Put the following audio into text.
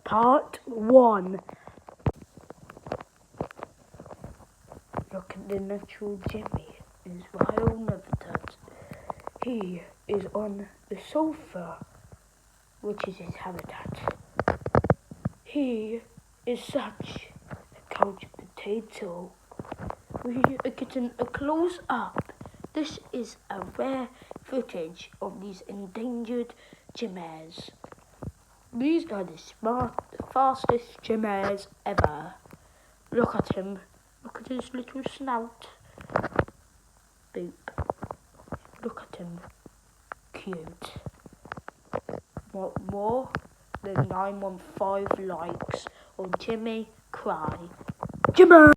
Part 1. Look at the natural Jimmy in his wild habitat. He is on the sofa, which is his habitat. He is such a couch potato. We are getting a close up. This is a rare footage of these endangered Jimmers. These are the fastest Jimmers ever. Look at him. Look at his little snout. Boop. Look at him. Cute. Want more? Then 915 likes on Jimmy Cry. Jimmy!